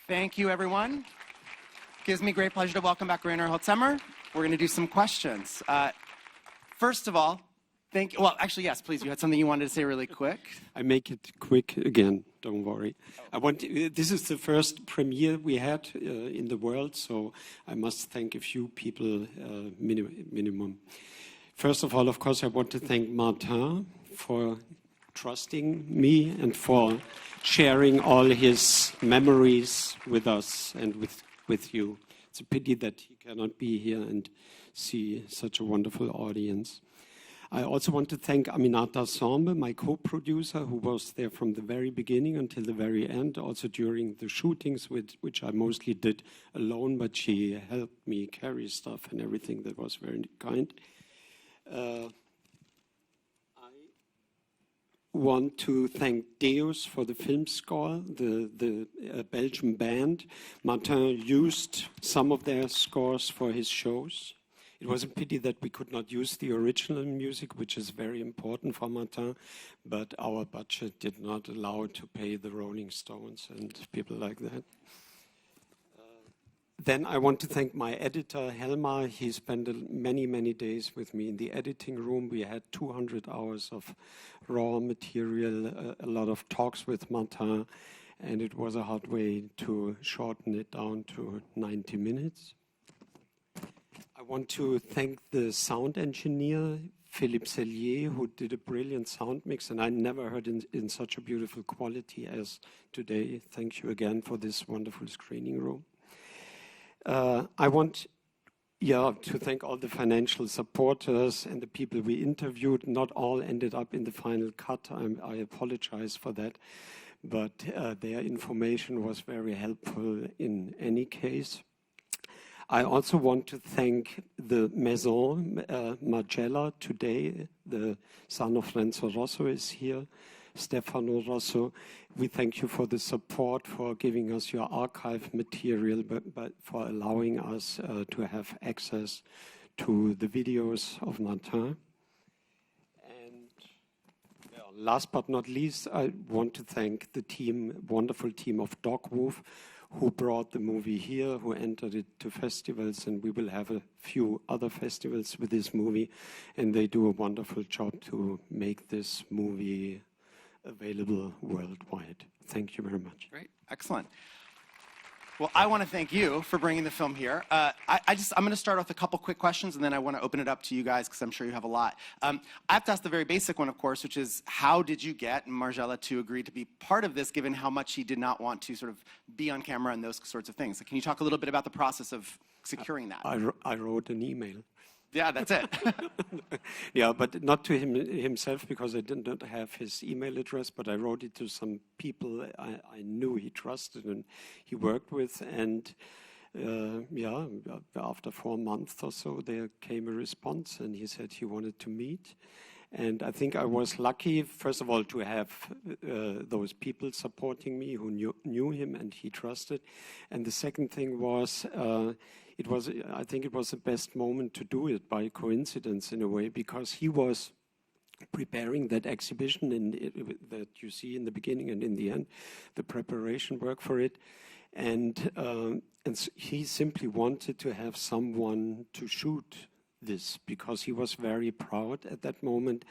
Thank you, everyone. Gives me great pleasure to welcome back Rainer Holzheimer. We're going to do some questions. First of all, well, actually, yes, please. You had something you wanted to say really quick. I make it quick again. Don't worry. This is the first premiere we had in the world, so I must thank a few people minimum. First of all, of course, I want to thank Martin for trusting me and for sharing all his memories with us and with you. It's a pity that he cannot be here and see such a wonderful audience. I also want to thank Aminata Sambe, my co-producer, who was there from the very beginning until the very end, also during the shootings, which I mostly did alone, but she helped me carry stuff and everything. That was very kind. I want to thank Deus for the film score, the Belgian band. Martin used some of their scores for his shows. It was a pity that we could not use the original music, which is very important for Martin, but our budget did not allow to pay the Rolling Stones and people like that. Then I want to thank my editor, Helmar. He spent many, many days with me in the editing room. We had 200 hours of raw material, a lot of talks with Martin, and it was a hard way to shorten it down to 90 minutes. I want to thank the sound engineer, Philippe Sellier, who did a brilliant sound mix, and I never heard in such a beautiful quality as today. Thank you again for this wonderful screening room. I want to thank all the financial supporters and the people we interviewed. Not all ended up in the final cut. I apologize for that, but their information was very helpful in any case. I also want to thank the Maison Margiela today. The son of Renzo Rosso is here, Stefano Rosso. We thank you for the support, for giving us your archive material, but for allowing us to have access to the videos of Martin. And last but not least, I want to thank the team, wonderful team of Dogwoof, who brought the movie here, who entered it to festivals, and we will have a few other festivals with this movie, and they do a wonderful job to make this movie available worldwide. Thank you very much. Great, excellent. Well, I want to thank you for bringing the film here. I'm going to start off with a couple quick questions, and then I want to open it up to you guys, because I'm sure you have a lot. I have to ask the very basic one, of course, which is, how did you get Margiela to agree to be part of this, given how much he did not want to sort of be on camera and those sorts of things? So can you talk a little bit about the process of securing that? I wrote an email. Yeah, that's it. Yeah, but not to him himself, because I did not have his email address, but I wrote it to some people I knew he trusted and he worked with. And after 4 months or so, there came a response, and he said he wanted to meet. And I think I was lucky, first of all, to have those people supporting me who knew him and he trusted. And the second thing was, I think it was the best moment to do it by coincidence in a way, because he was preparing that exhibition that you see in the beginning and in the end, the preparation work for it. And he simply wanted to have someone to shoot this, because he was very proud at that moment.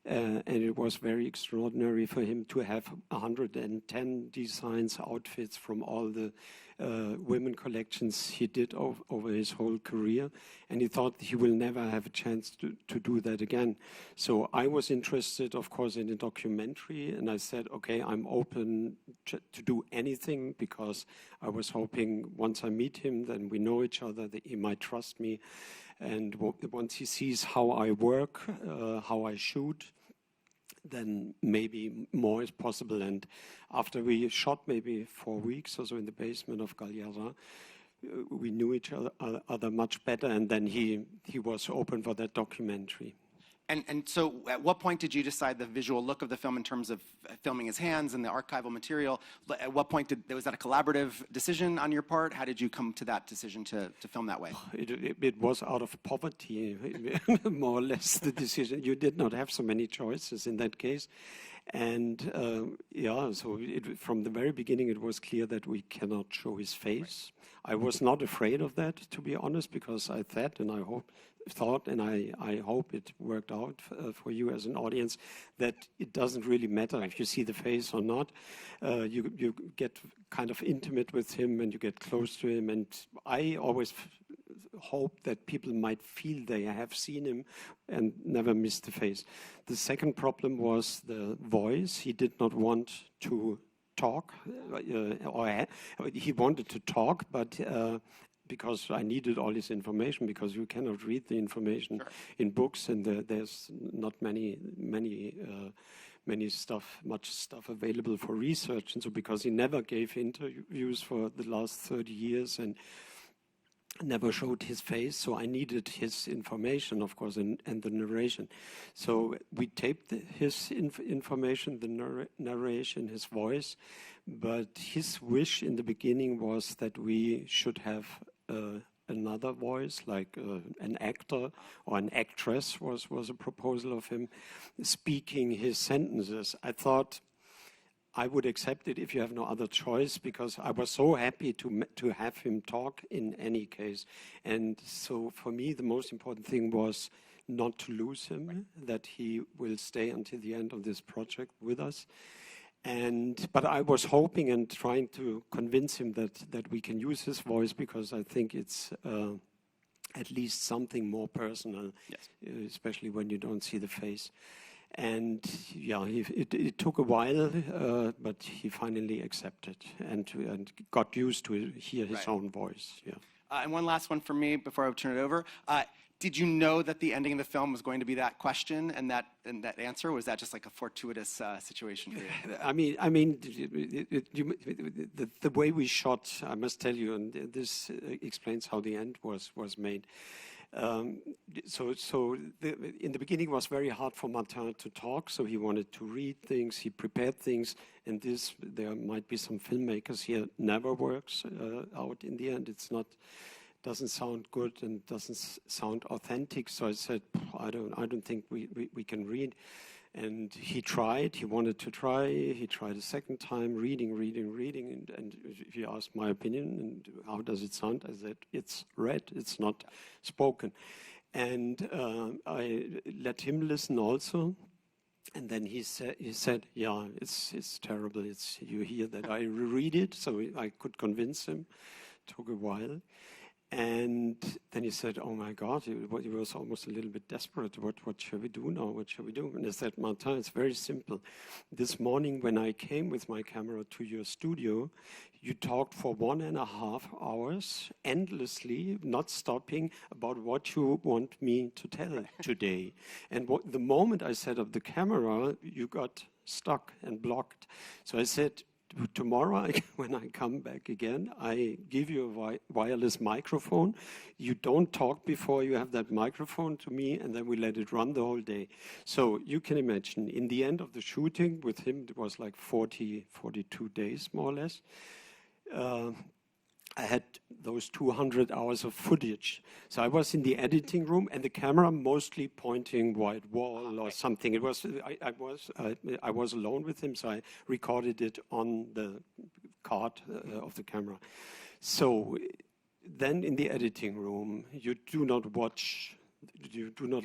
And it was very extraordinary for him to have 110 designs, outfits from all the women collections he did over his whole career. And he thought he will never have a chance to do that again. So I was interested, of course, in a documentary. And I said, okay, I'm open to do anything, because I was hoping once I meet him, then we know each other, that he might trust me. And once he sees how I work, how I shoot, then maybe more is possible. And after we shot maybe 4 weeks or so in the basement of Galliera, we knew each other much better, and then he was open for that documentary. And so at what point did you decide the visual look of the film in terms of filming his hands and the archival material? At what point was that a collaborative decision on your part? How did you come to that decision to film that way? It was out of poverty, more or less, the decision. You did not have so many choices in that case. And so from the very beginning, it was clear that we cannot show his face. I was not afraid of that, to be honest, because I thought and I hope it worked out for you as an audience, that it doesn't really matter if you see the face or not. You get kind of intimate with him and you get close to him. And I always hope that people might feel they have seen him and never miss the face. The second problem was the voice. He did not want to talk, or he wanted to talk, but because I needed all this information, because you cannot read the information in books, and there's not much stuff available for research, and so because he never gave interviews for the last 30 years and never showed his face, so I needed his information, of course, and the narration. So we taped his information, the narration, his voice, but his wish in the beginning was that we should have another voice, like an actor or an actress was a proposal of him, speaking his sentences. I thought I would accept it if you have no other choice, because I was so happy to have him talk in any case. And so for me, the most important thing was not to lose him, that he will stay until the end of this project with us. But I was hoping and trying to convince him that we can use his voice, because I think it's at least something more personal, especially when you don't see the face. And it took a while, but he finally accepted and got used to hear his own voice. And one last one for me before I turn it over. Did you know that the ending of the film was going to be that question and that answer? Or was that just like a fortuitous situation for you? I mean, the way we shot, I must tell you, and this explains how the end was made. In the beginning, it was very hard for Martin to talk, so he wanted to read things, he prepared things, and there might be some filmmakers here, never works out in the end. Doesn't sound good and doesn't sound authentic. So I said, I don't think we can read. And he tried, he wanted to try, he tried a second time, reading, and he asked my opinion, and how does it sound? I said, it's read, it's not spoken. And I let him listen also. And then he said, yeah, it's terrible. You hear that I reread it, so I could convince him. Took a while. And then he said, oh my God, he was almost a little bit desperate. What shall we do now? What shall we do? And I said, Martin, it's very simple. This morning when I came with my camera to your studio, you talked for 1.5 hours, endlessly, not stopping, about what you want me to tell today. And the moment I set up the camera, you got stuck and blocked. So I said, tomorrow, when I come back again, I give you a wireless microphone. You don't talk before you have that microphone to me, and then we let it run the whole day. So you can imagine, in the end of the shooting with him, it was like 42 days, more or less. I had those 200 hours of footage. So I was in the editing room, and the camera mostly pointing white wall or something. It was I was alone with him, so I recorded it on the card of the camera. So then in the editing room, you do not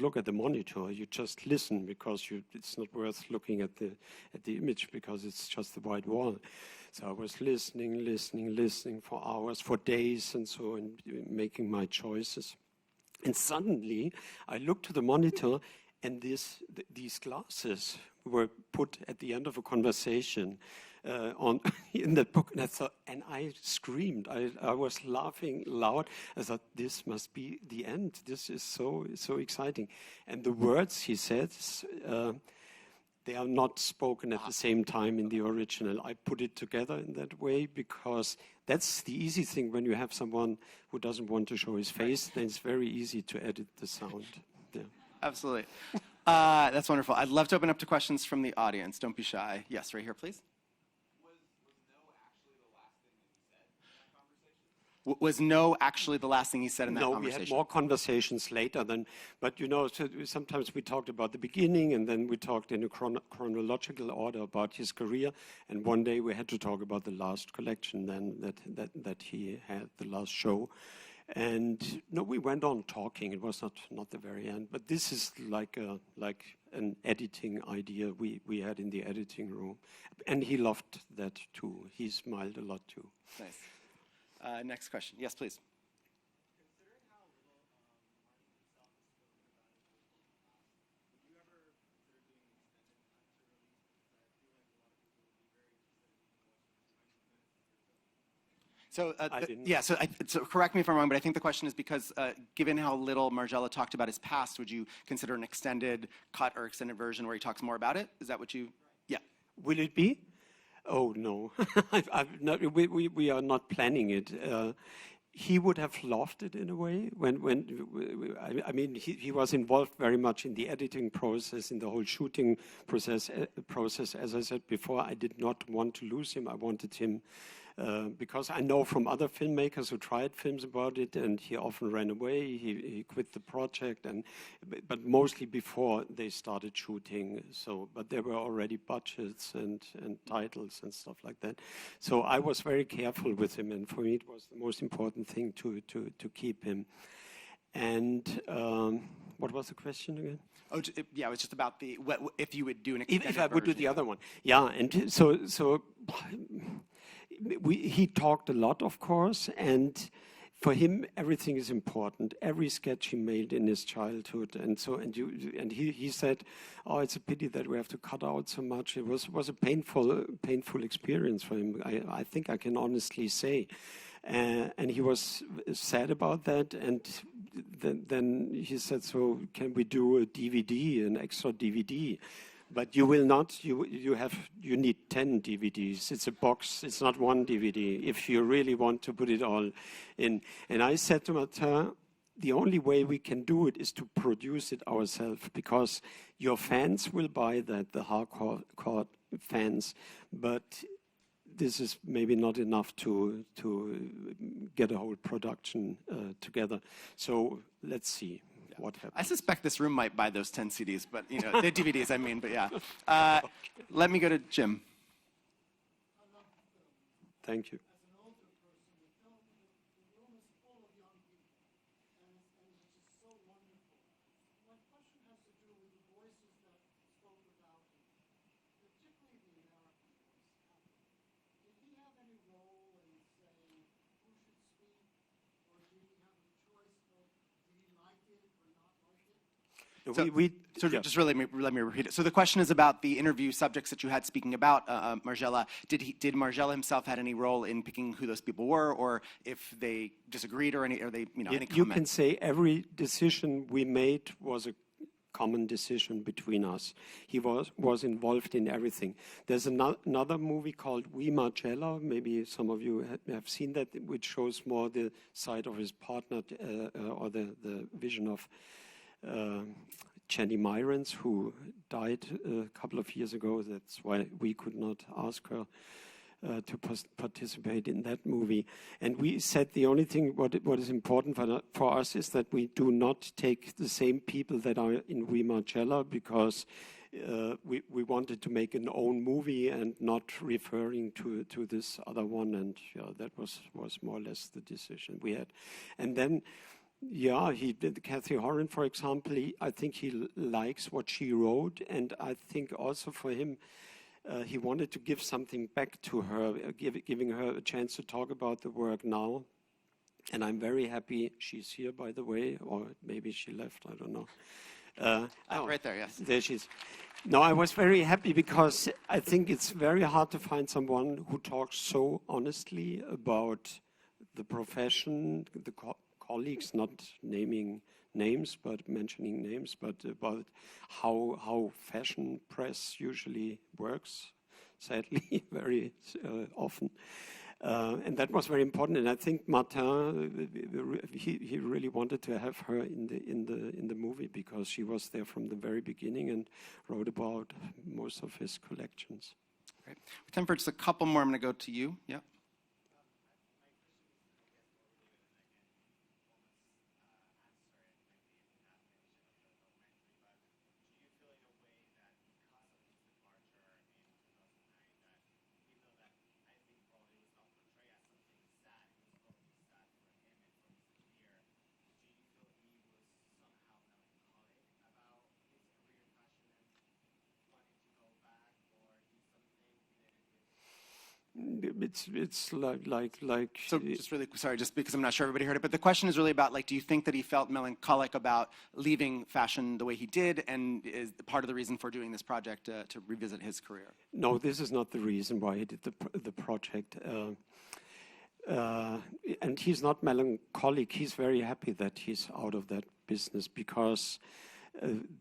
look at the monitor. You just listen, because it's not worth looking at the image, because it's just the white wall. So I was listening for hours, for days, and so, and making my choices. And suddenly, I looked to the monitor, and these glasses were put at the end of a conversation in the book, and I screamed. I was laughing loud. I thought, this must be the end. This is so exciting. And the words he said, they are not spoken at the same time in the original. I put it together in that way, because that's the easy thing when you have someone who doesn't want to show his face, then it's very easy to edit the sound. Yeah. Absolutely. That's wonderful. I'd love to open up to questions from the audience. Don't be shy. Yes, right here, please. Was no actually the last thing that he said in that conversation? Was no actually the last thing he said in that No, we conversation? had more conversations later than, but you know, so sometimes we talked about the beginning and then we talked in a chronological order about his career. And one day we had to talk about the last collection then that he had, the last show. And no, we went on talking. It was not the very end, but this is like an editing idea we had in the editing room. And he loved that too. He smiled a lot too. Nice. Next question. Yes, please. Considering how little Martin himself has spoken about his personal past, would you ever consider doing an extended cut to release? Because I feel like a lot of people would be very interested in even watching the 20 minutes of your film. So correct me if I'm wrong, but I think the question is because given how little Margiela talked about his past, would you consider an extended cut or extended version where he talks more about it? Is that what you? Right. Yeah. Will it be? Oh no, we are not planning it. He would have loved it in a way. I mean, he was involved very much in the editing process, in the whole shooting process. As I said before, I did not want to lose him. I wanted him because I know from other filmmakers who tried films about it, and he often ran away. He quit the project, but mostly before they started shooting. So, but there were already budgets and titles and stuff like that. So I was very careful with him, and for me it was the most important thing to keep him. And what was the question again? Oh, yeah, it was just about if you would do an extended If I would do version. the other one, yeah. And so he talked a lot, of course, and for him everything is important. Every sketch he made in his childhood, and he said, "Oh, it's a pity that we have to cut out so much." It was a painful experience for him. I think I can honestly say. And he was sad about that, and then he said, "So can we do a DVD, an extra DVD?" But you will not. You need 10 DVDs. It's a box. It's not one DVD. If you really want to put it all in. And I said to Martin, the only way we can do it is to produce it ourselves, because your fans will buy that, the hardcore fans, but this is maybe not enough to get a whole production together. So let's see what happens. I suspect this room might buy those 10 CDs, but you know, the DVDs, I mean, but yeah. Let me go to Jim. Thank you. As an older person, the room is full of young people, and which is so wonderful. My question has to do with the voices that spoke about him, particularly the American voice. Did he have any role in saying who should speak, or did he have a choice of did he like it or not like it? Just really let me repeat it. So the question is about the interview subjects that you had speaking about Margiela. Did Margiela himself had any role in picking who those people were, or if they disagreed, or any comment? You can say every decision we made was a common decision between us. He was involved in everything. There's another movie called Margiela. Maybe some of you have seen that, which shows more the side of his partner or the vision of Jenny Myrons, who died a couple of years ago. That's why we could not ask her to participate in that movie. And we said the only thing what is important for us is that we do not take the same people that are in Margiela, because we wanted to make an own movie and not referring to this other one. And that was more or less the decision we had. And then he did Kathy Horan, for example. I think he likes what she wrote, and I think also for him, he wanted to give something back to her, giving her a chance to talk about the work now. And I'm very happy she's here, by the way, or maybe she left, I don't know. Right there, yes. There she is. No, I was very happy because I think it's very hard to find someone who talks so honestly about the profession, the colleagues, not naming names, but mentioning names, but about how fashion press usually works, sadly, very often. And that was very important. And I think Martin, he really wanted to have her in the movie, because she was there from the very beginning and wrote about most of his collections. Great. Time for just a couple more. I'm going to go to you. Yeah. It's like. So just really, sorry, just because I'm not sure everybody heard it, but the question is really about, like, do you think that he felt melancholic about leaving fashion the way he did, and is part of the reason for doing this project to revisit his career? No, this is not the reason why he did the project. And he's not melancholic. He's very happy that he's out of that business because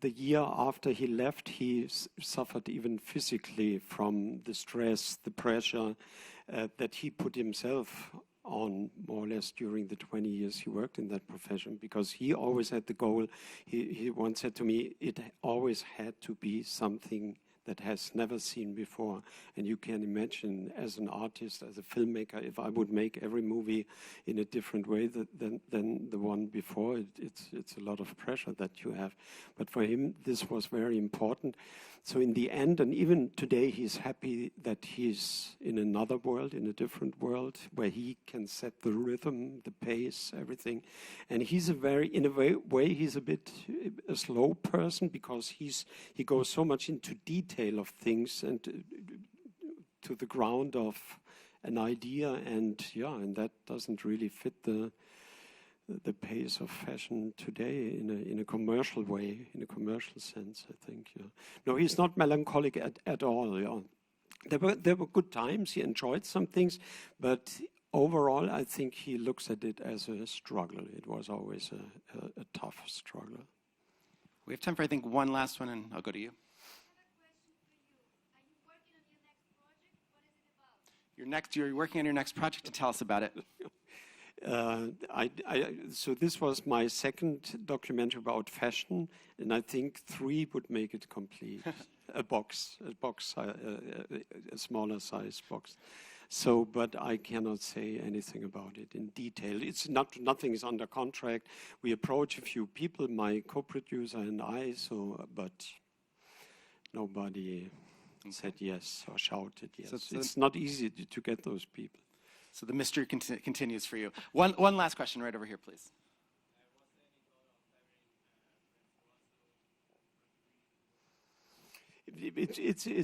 the year after he left, he suffered even physically from the stress, the pressure that he put himself on, more or less, during the 20 years he worked in that profession, because he always had the goal. He once said to me, it always had to be something that has never seen before. And you can imagine, as an artist, as a filmmaker, if I would make every movie in a different way than the one before, it's a lot of pressure that you have. But for him, this was very important. So in the end, and even today, he's happy that he's in another world, in a different world, where he can set the rhythm, the pace, everything. And he's in a way, he's a bit a slow person, because he goes so much into detail of things and to the ground of an idea, and that doesn't really fit the pace of fashion today in a commercial way, in a commercial sense, I think. Yeah. No, he's not melancholic at all. Yeah. There were good times. He enjoyed some things, but overall, I think he looks at it as a struggle. It was always a tough struggle. We have time for, I think, one last one, and I'll go to you. You're working on your next project, to tell us about it. So this was my second documentary about fashion, and I think 3 would make it complete. a smaller size box. So, but I cannot say anything about it in detail. Nothing is under contract. We approach a few people, my co-producer and I. So, but nobody said yes or shouted yes. So it's not easy to get those people. So the mystery continues for you. One last question right over here, please.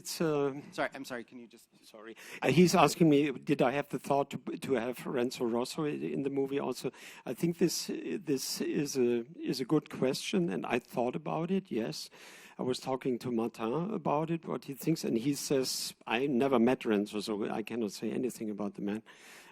Sorry, I'm sorry, can you just... Sorry. He's asking me, did I have the thought to have Renzo Rosso in the movie also? I think this is a good question, and I thought about it, yes. I was talking to Martin about it, what he thinks, and he says, I never met Renzo, so I cannot say anything about the man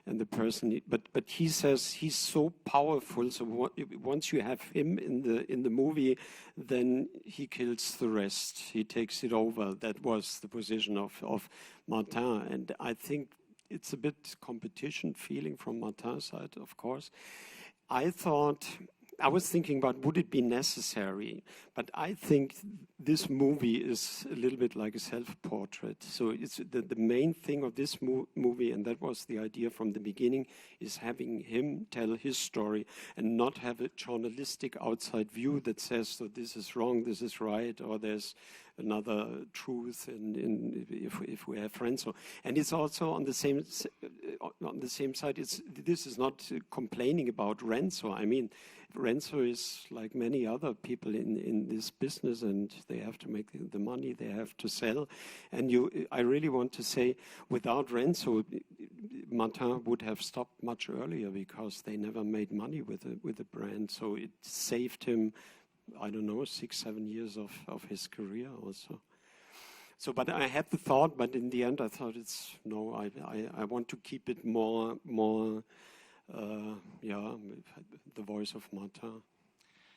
and the person. But he says he's so powerful, so once you have him in the movie, then he kills the rest. He takes it over. That was the position of Martin, and I think it's a bit competition feeling from Martin's side, of course. I was thinking about, would it be necessary? But I think this movie is a little bit like a self-portrait. So it's the main thing of this movie, and that was the idea from the beginning, is having him tell his story and not have a journalistic outside view that says, so this is wrong, this is right, or there's another truth if we have Renzo. And it's also on the same side, this is not complaining about Renzo. I mean, Renzo is like many other people in this business, and they have to make the money, they have to sell. And I really want to say, without Renzo, Martin would have stopped much earlier, because they never made money with the brand. So it saved him, I don't know, 6-7 years of his career also. So, but I had the thought, but in the end I thought I want to keep it more the voice of Martin.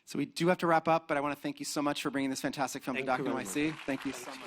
So we do have to wrap up, but I want to thank you so much for bringing this fantastic film to Doc NYC. Thank you so much.